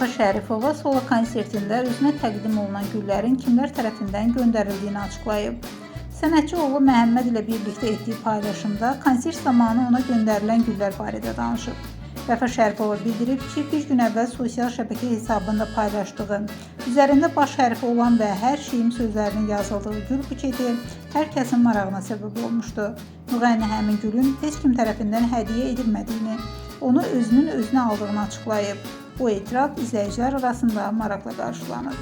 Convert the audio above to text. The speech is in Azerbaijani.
Vəfa Şərifova solo konsertində özünə təqdim olunan güllərin kimlər tərəfindən göndərildiyini açıqlayıb. Sənətçi oğlu Məhəmməd ilə birlikdə etdiyi paylaşımda konsert zamanı ona göndərilən güllər barədə danışıb. Vəfa Şərifova bildirib ki, bir gün əvvəl sosial şəbəkə hesabında paylaşdığı, üzərində baş hərfi olan və hər şeyim sözlərinin yazıldığı gül buketi hər kəsin marağına səbəb olmuşdu. Müğənni həmin gülün heç kim tərəfindən hədiyyə edilmədiyini, onu özünün özünə aldığını açıqlayıb. Bu etiraf izləyicilər arasında maraqla qarşılanıb.